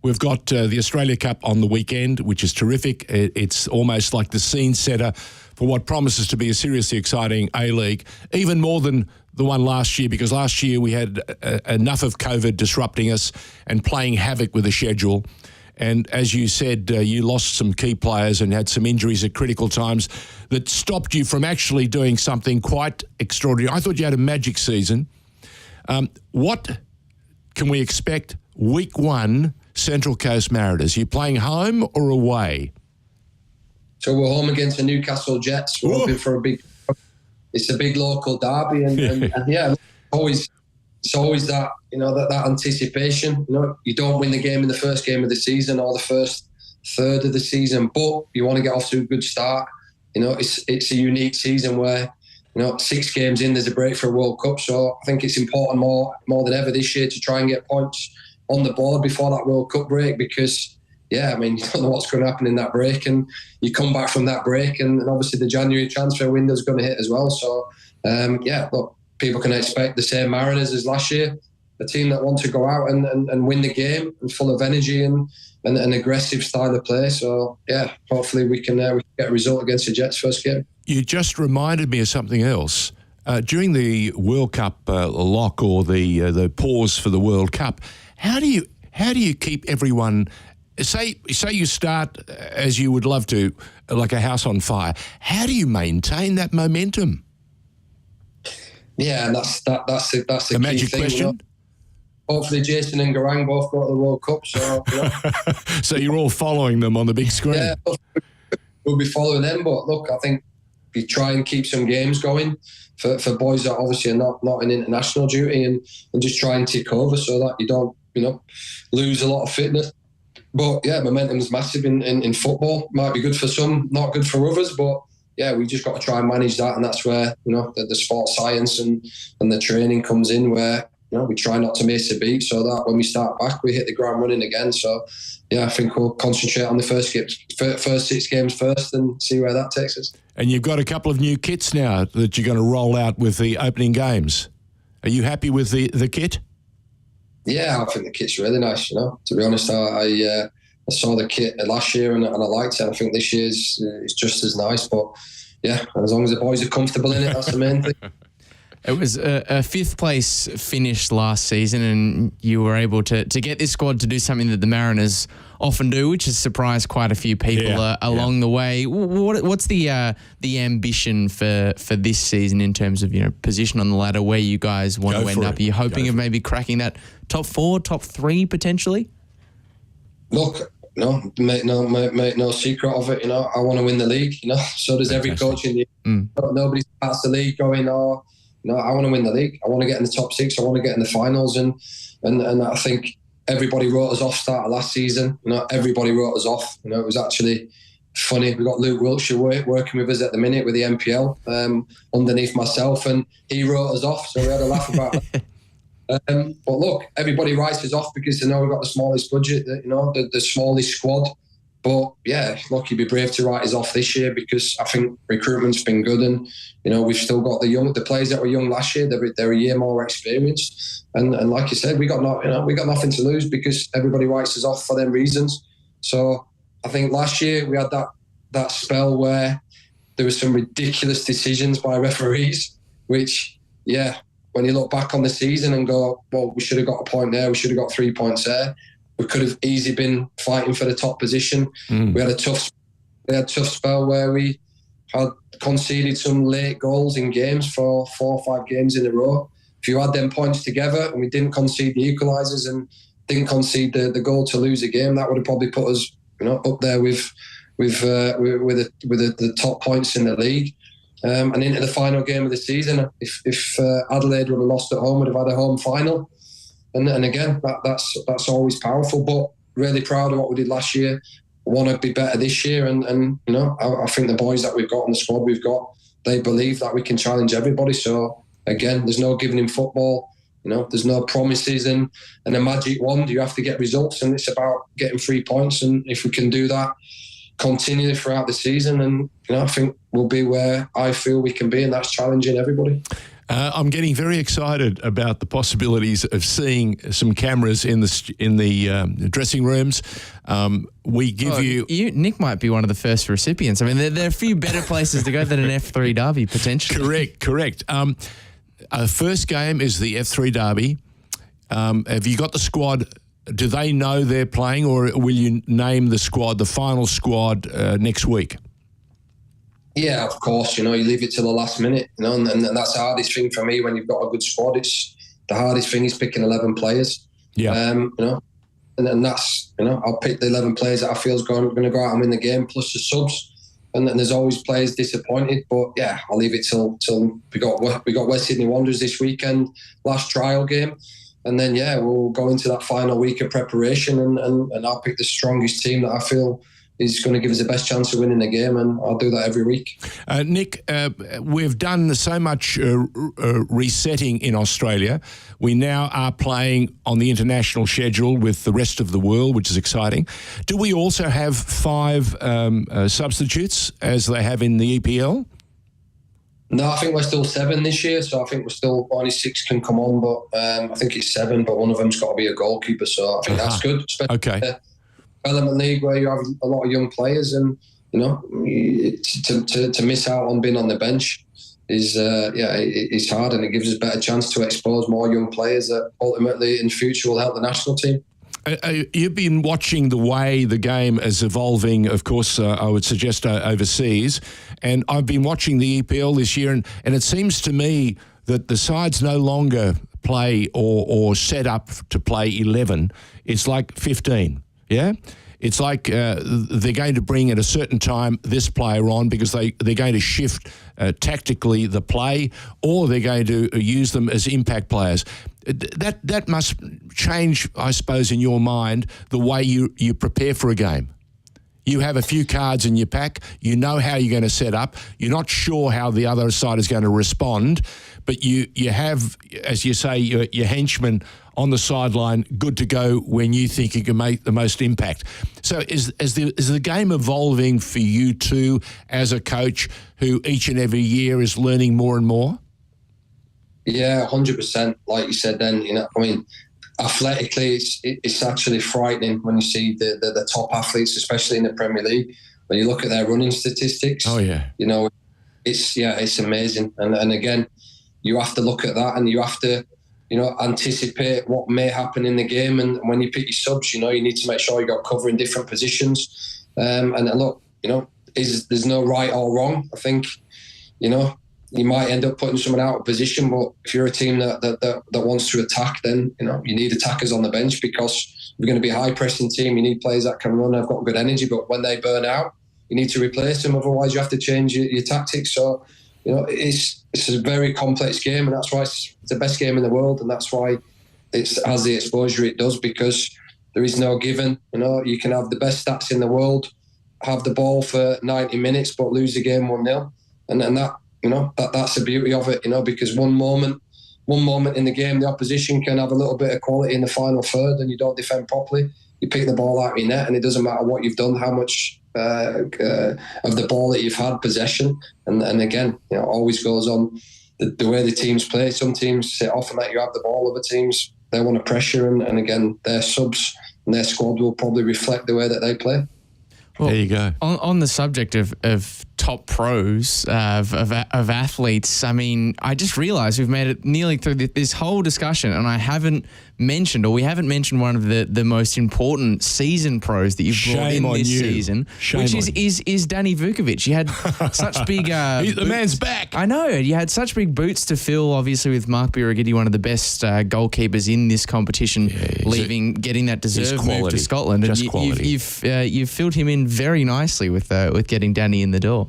We've got the Australia Cup on the weekend, which is terrific. It's almost like the scene setter for what promises to be a seriously exciting A-League, even more than the one last year, because last year we had enough of COVID disrupting us and playing havoc with the schedule. And as you said, you lost some key players and had some injuries at critical times that stopped you from actually doing something quite extraordinary. I thought you had a magic season. What can we expect week one, Central Coast Mariners? Are you playing home or away? So we're home against the Newcastle Jets. We're hoping for it's a big local derby, and it's always that that anticipation. You don't win the game in the first game of the season or the first third of the season, but you want to get off to a good start. It's a unique season where 6 games in, there's a break for a World Cup. So I think it's important more than ever this year to try and get points on the board before that World Cup break, because you don't know what's going to happen in that break, and you come back from that break, and obviously the January transfer window is going to hit as well. So, look, people can expect the same Mariners as last year, a team that want to go out and win the game and full of energy and an aggressive style of play. So, hopefully we can get a result against the Jets first game. You just reminded me of something else. During the World Cup lock or the pause for the World Cup, how do you keep everyone? Say you start as you would love to, like a house on fire. How do you maintain that momentum? Yeah, and that's the key magic thing, question. Hopefully, Jason and Garang both go to the World Cup. So, so you're all following them on the big screen. Yeah, we'll be following them. But look, I think we try and keep some games going for boys that obviously are not in international duty, and just try and tick over so that you don't lose a lot of fitness. But momentum is massive in football. Might be good for some, not good for others. But yeah, we just got to try and manage that, and that's where the sports science and the training comes in, where we try not to miss a beat, so that when we start back, we hit the ground running again. So, yeah, I think we'll concentrate on the first 6 games first and see where that takes us. And you've got a couple of new kits now that you're going to roll out with the opening games. Are you happy with the kit? Yeah, I think the kit's really nice. To be honest, I saw the kit last year and I liked it. I think this year's is just as nice. But yeah, as long as the boys are comfortable in it, that's the main thing. It was a fifth place finish last season, and you were able to get this squad to do something that the Mariners often do, which has surprised quite a few people along the way. What's the ambition for this season in terms of position on the ladder, where you guys want to end up? Are you hoping of maybe cracking that top 4, top 3 potentially? Look, make no secret of it. I want to win the league. So does every coach in the Nobody starts the league going, I want to win the league. I want to get in the top 6. I want to get in the finals. And I think everybody wrote us off start of last season. Everybody wrote us off. It was actually funny. We got Luke Wiltshire working with us at the minute with the NPL underneath myself, and he wrote us off. So we had a laugh about it. But look, everybody writes us off because they know we've got the smallest budget, the smallest squad. But yeah, look, you'd be brave to write us off this year, because I think recruitment's been good, and we've still got the players that were young last year. They're a year more experienced, and like you said, we got nothing to lose because everybody writes us off for them reasons. So I think last year we had that spell where there were some ridiculous decisions by referees, which when you look back on the season and go, well, we should have got a point there, we should have got 3 points there. We could have easily been fighting for the top position. We had a tough spell where we had conceded some late goals in games for 4 or 5 games in a row. If you add them points together and we didn't concede the equalisers and didn't concede the goal to lose a game, that would have probably put us up there with the top points in the league. And into the final game of the season, if Adelaide would have lost at home, would have had a home final. And again, that's always powerful. But really proud of what we did last year. Want to be better this year, and I think the boys that we've got in the squad they believe that we can challenge everybody. So again, there's no giving in football. There's no promises and a magic wand. You have to get results, and it's about getting 3 points. And if we can do that continually throughout the season, and I think we'll be where I feel we can be, and that's challenging everybody. I'm getting very excited about the possibilities of seeing some cameras in the dressing rooms. We give you... Nick might be one of the first recipients. I mean, there are a few better places to go than an F3 derby, potentially. Correct. First game is the F3 derby. Have you got the squad? Do they know they're playing, or will you name the squad, the final squad, next week? Yeah, of course. You leave it till the last minute. And that's the hardest thing for me when you've got a good squad. It's the hardest thing is picking 11 players. Yeah. And then that's I'll pick the 11 players that I feel is going to go out and win the game, plus the subs. And then there's always players disappointed, but yeah, I'll leave it till we got West Sydney Wanderers this weekend, last trial game. And then, we'll go into that final week of preparation and I'll pick the strongest team that I feel is going to give us the best chance of winning the game, and I'll do that every week. Nick, we've done so much resetting in Australia. We now are playing on the international schedule with the rest of the world, which is exciting. Do we also have 5 substitutes as they have in the EPL? No, I think we're still 7 this year, so I think we're still only 6 can come on, but I think it's 7, but one of them's got to be a goalkeeper, so I think that's good. Okay. Development league where you have a lot of young players, and to miss out on being on the bench is it's hard, and it gives us a better chance to expose more young players that ultimately in future will help the national team. You've been watching the way the game is evolving, of course, I would suggest overseas, and I've been watching the EPL this year, and it seems to me that the sides no longer play or set up to play 11. It's like 15. Yeah, it's like they're going to bring at a certain time this player on because they're going to shift tactically the play, or they're going to use them as impact players. That must change, I suppose, in your mind, the way you prepare for a game. You have a few cards in your pack. You know how you're going to set up. You're not sure how the other side is going to respond, but you have, as you say, your henchman on the sideline, good to go when you think you can make the most impact. So is the game evolving for you too as a coach who each and every year is learning more and more? Yeah, 100%. Like you said then, athletically, it's actually frightening when you see the top athletes, especially in the Premier League. When you look at their running statistics, it's amazing. And again, you have to look at that, and you have to, anticipate what may happen in the game. And when you pick your subs, you need to make sure you got cover in different positions. And look, there's no right or wrong. I think, you might end up putting someone out of position, but if you're a team that wants to attack, then you need attackers on the bench, because you're going to be a high pressing team. You need players that can run, have got good energy, but when they burn out, you need to replace them. Otherwise, you have to change your tactics. So, it's a very complex game, and that's why it's the best game in the world, and that's why it has the exposure it does, because there is no given. You can have the best stats in the world, have the ball for 90 minutes, but lose the game 1-0, and that. That's the beauty of it, because one moment in the game, the opposition can have a little bit of quality in the final third and you don't defend properly. You pick the ball out of your net and it doesn't matter what you've done, how much of the ball that you've had, possession. And again, it always goes on the way the teams play. Some teams sit off and let you have the ball. Other teams, they want to pressure. And again, their subs and their squad will probably reflect the way that they play. Well, there you go. On the subject of top pros, of athletes, I mean, I just realised we've made it nearly through this whole discussion, and we haven't mentioned one of the most important season pros that you've brought in this season, which is Danny Vukovic. You had such big the man's back. I know. You had such big boots to fill, obviously, with Mark Birighitti, one of the best goalkeepers in this competition, getting that deserved move to Scotland. Just and quality. You've filled him in very nicely with getting Danny in the door.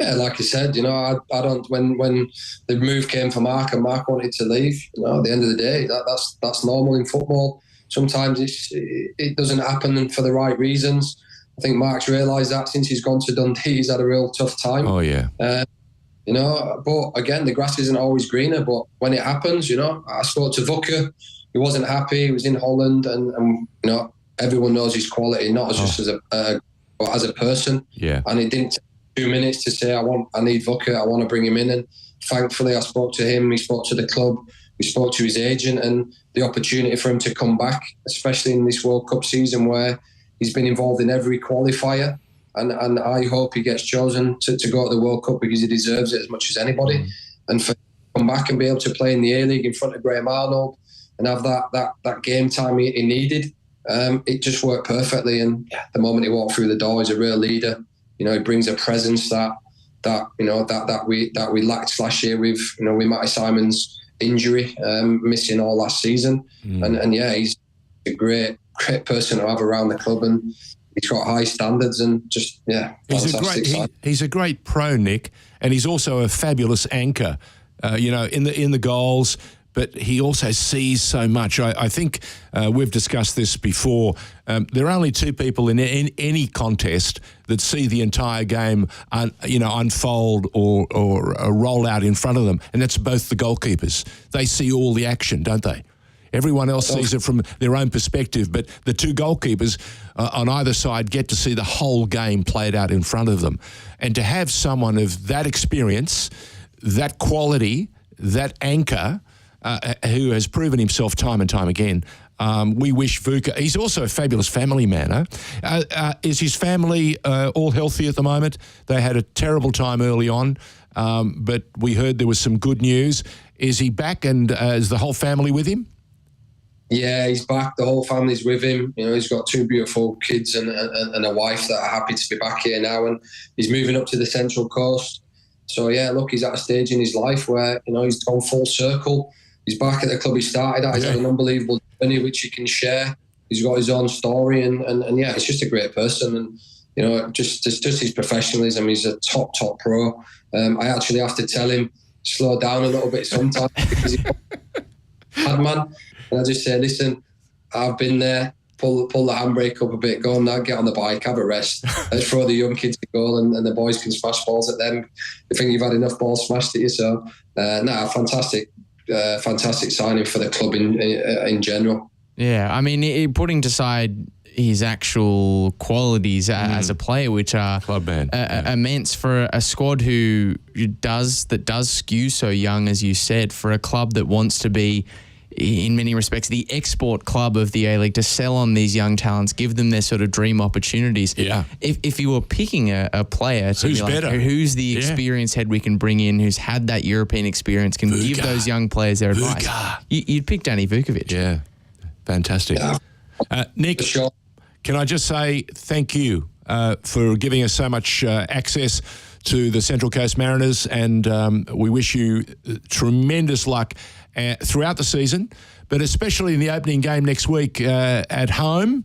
Yeah, like I said, I don't. When the move came for Mark and Mark wanted to leave, at the end of the day, that's normal in football. Sometimes it doesn't happen for the right reasons. I think Mark's realised that since he's gone to Dundee, he's had a real tough time. Oh yeah. But again, the grass isn't always greener. But when it happens, I spoke to Vuka. He wasn't happy. He was in Holland, and everyone knows his quality, not just as a person. Yeah. And it didn't take 2 minutes to say, I need Vuka, I want to bring him in. And thankfully I spoke to him, he spoke to the club, we spoke to his agent, and the opportunity for him to come back, especially in this World Cup season where he's been involved in every qualifier. And I hope he gets chosen to go to the World Cup, because he deserves it as much as anybody. And for him to come back and be able to play in the A-League in front of Graham Arnold and have that game time he needed, it just worked perfectly. And the moment he walked through the door, he's a real leader. He brings a presence that we lacked last year with Matty Simon's injury, missing all last season. And he's a great person to have around the club, and he's got high standards and just fantastic. He's a great pro, Nick, and he's also a fabulous anchor. In the goals. But he also sees so much. I think we've discussed this before. There are only two people in any contest that see the entire game, unfold or roll out in front of them, and that's both the goalkeepers. They see all the action, don't they? Everyone else sees it from their own perspective, but the two goalkeepers on either side get to see the whole game played out in front of them. And to have someone of that experience, that quality, that anchor, who has proven himself time and time again. We wish Vuka. He's also a fabulous family man. Is his family all healthy at the moment? They had a terrible time early on, but we heard there was some good news. Is he back, and is the whole family with him? Yeah, he's back. The whole family's with him. He's got two beautiful kids and a wife that are happy to be back here now, and he's moving up to the Central Coast. So, look, he's at a stage in his life where, he's gone full circle. He's back at the club he started at. He's had an unbelievable journey which he can share. He's got his own story, and he's just a great person. And just his professionalism. He's a top pro. I actually have to tell him slow down a little bit sometimes because he's a bad man. And I just say, listen, I've been there. pull the handbrake up a bit, go on now, get on the bike, have a rest. Let's throw the young kids a goal and the boys can smash balls at them. You think you've had enough balls smashed at you. So, fantastic signing for the club in general. Yeah, I mean, putting aside his actual qualities as a player, which are immense for a squad that does skew so young, as you said, for a club that wants to be, in many respects, the export club of the A-League, to sell on these young talents, give them their sort of dream opportunities. Yeah. If you were picking a player to who's be like, better? Who's the experienced head we can bring in, who's had that European experience, can give those young players their advice, you'd pick Danny Vukovic. Yeah, fantastic. Nick, can I just say thank you for giving us so much access to the Central Coast Mariners, and we wish you tremendous luck throughout the season, but especially in the opening game next week at home,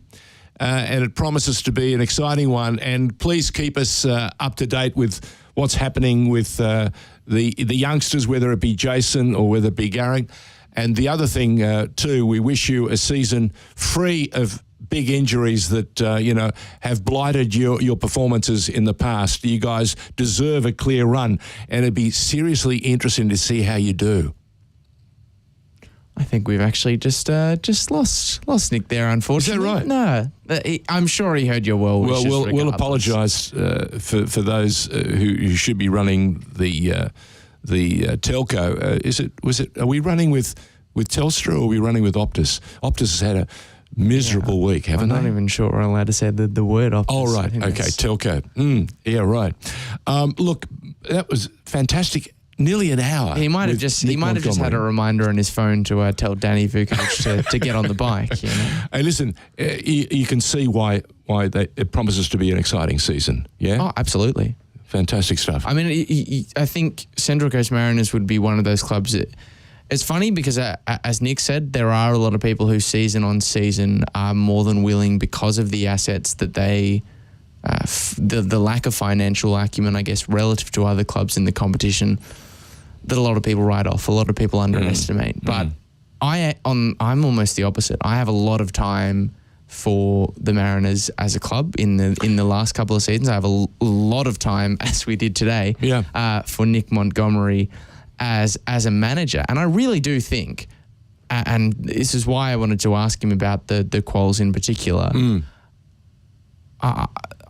and it promises to be an exciting one. And please keep us up to date with what's happening with the youngsters, whether it be Jason or whether it be Garrick. And the other thing too, we wish you a season free of big injuries that, have blighted your performances in the past. You guys deserve a clear run, and it'd be seriously interesting to see how you do. I think we've actually just lost Nick there, unfortunately. Is that right? No, I'm sure he heard your well wishes. Well, we'll apologise for those who should be running the telco. Are we running with Telstra, or are we running with Optus? Optus has had a miserable week, haven't they? I'm not even sure we're allowed to say the word Optus. Oh, right. Okay, telco. Yeah, right. Look, that was fantastic. Nearly an hour. He might have just had a reminder on his phone to tell Danny Vukovic to get on the bike. You know? Hey, listen, you can see why it promises to be an exciting season. Yeah. Oh, absolutely. Fantastic stuff. I mean, I think Central Coast Mariners would be one of those clubs that. It's funny because, as Nick said, there are a lot of people who season on season are more than willing, because of the assets that they, the lack of financial acumen, I guess, relative to other clubs in the competition, that a lot of people write off, a lot of people underestimate. But I'm almost the opposite. I have a lot of time for the Mariners as a club in the last couple of seasons. I have a lot of time, as we did today, for Nick Montgomery as a manager. And I really do think, and this is why I wanted to ask him about the quals in particular,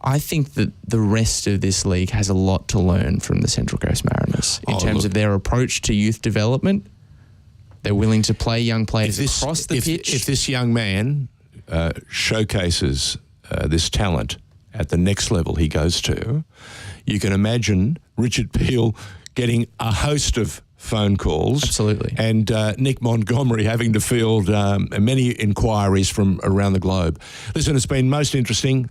I think that the rest of this league has a lot to learn from the Central Coast Mariners in terms of their approach to youth development. They're willing to play young players across the pitch. If this young man showcases this talent at the next level he goes to, you can imagine Richard Peel getting a host of phone calls. Absolutely. And Nick Montgomery having to field many inquiries from around the globe. Listen, it's been most interesting.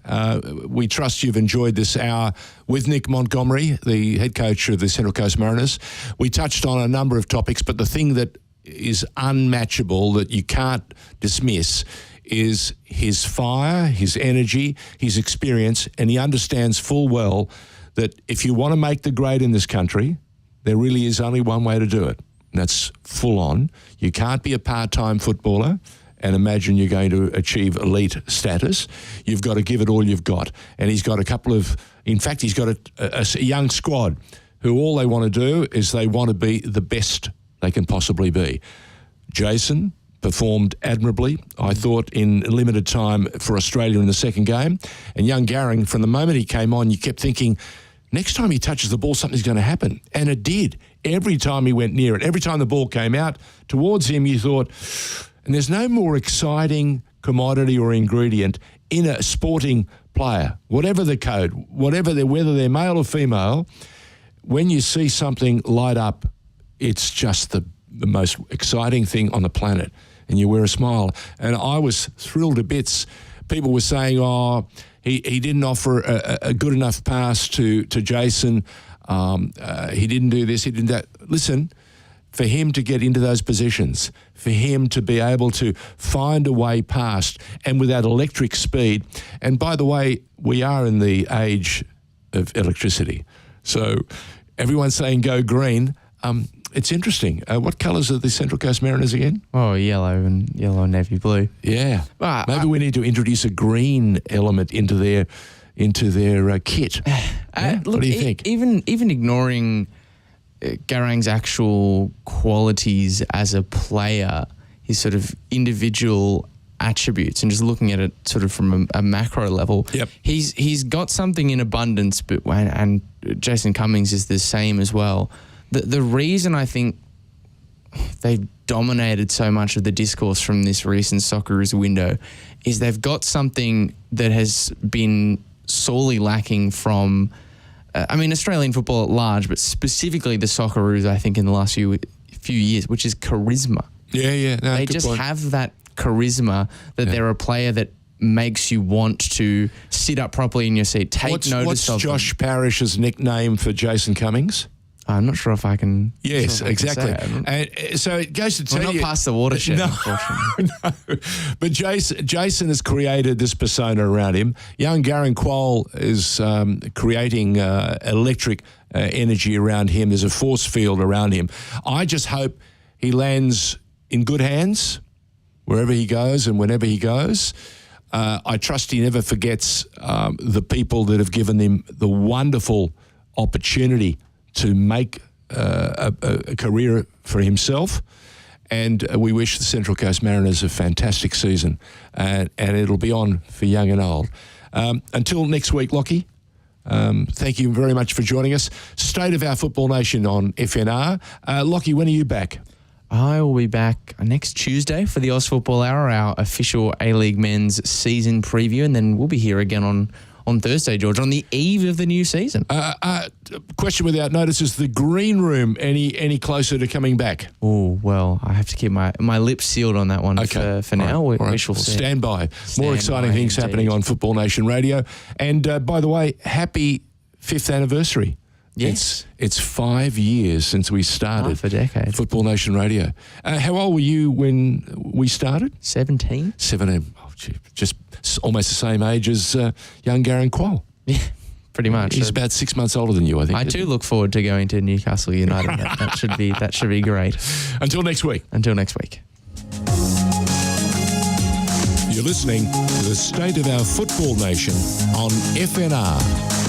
We trust you've enjoyed this hour with Nick Montgomery, the head coach of the Central Coast Mariners. We touched on a number of topics, but the thing that is unmatchable, that you can't dismiss, is his fire, his energy, his experience, and he understands full well that if you want to make the grade in this country, there really is only one way to do it, and that's full on. You can't be a part-time footballer and imagine you're going to achieve elite status. You've got to give it all you've got. And he's got he's got a young squad who all they want to do is they want to be the best they can possibly be. Jason performed admirably, I thought, in limited time for Australia in the second game. And young Garring, from the moment he came on, you kept thinking, next time he touches the ball, something's going to happen. And it did. Every time he went near it, every time the ball came out towards him, you thought, and there's no more exciting commodity or ingredient in a sporting player, whatever the code, whether they're male or female, when you see something light up, it's just the most exciting thing on the planet. And you wear a smile. And I was thrilled to bits. People were saying, he didn't offer a good enough pass to Jason. He didn't do this, he didn't that. Listen, for him to get into those positions, for him to be able to find a way past and with that electric speed. And by the way, we are in the age of electricity. So everyone's saying go green. it's interesting. What colours are the Central Coast Mariners again? Oh, yellow and navy blue. Yeah. Maybe we need to introduce a green element into their kit. Look, what do you think? Even ignoring Garang's actual qualities as a player, his sort of individual attributes, and just looking at it sort of from a macro level, he's got something in abundance. But and Jason Cummings is the same as well. The reason I think they've dominated so much of the discourse from this recent Socceroos window is they've got something that has been sorely lacking from, Australian football at large, but specifically the Socceroos, I think, in the last few years, which is charisma. Yeah. No, they just have that charisma that they're a player that makes you want to sit up properly in your seat, take notice of What's Josh Parrish's nickname for Jason Cummings? I'm not sure if I can. Yes, exactly. And so it goes to tell you. Not past the watershed, unfortunately. No. But Jason has created this persona around him. Young Garang Kuol is creating electric energy around him. There's a force field around him. I just hope he lands in good hands wherever he goes and whenever he goes. I trust he never forgets the people that have given him the wonderful opportunity to make a career for himself. And we wish the Central Coast Mariners a fantastic season. And it'll be on for young and old. Until next week, Lachie, thank you very much for joining us. State of our football nation on FNR. Lachie, when are you back? I will be back next Tuesday for the Oz Football Hour, our official A-League men's season preview. And then we'll be here again on Thursday, George, on the eve of the new season. Question without notice, is the green room any closer to coming back? Oh, well, I have to keep my lips sealed on that one for now. We shall see. Stand by. More exciting things happening on Football Nation Radio. And by the way, happy 5th anniversary. Yes. It's 5 years since we started. Half a decade. Football Nation Radio. How old were you when we started? 17. 17. Oh, gee, just almost the same age as young Garang Kuol. Yeah, pretty much. He's about 6 months older than you, I think. I too look forward to going to Newcastle United. that should be great. Until next week. Until next week. You're listening to the State of Our Football Nation on FNR.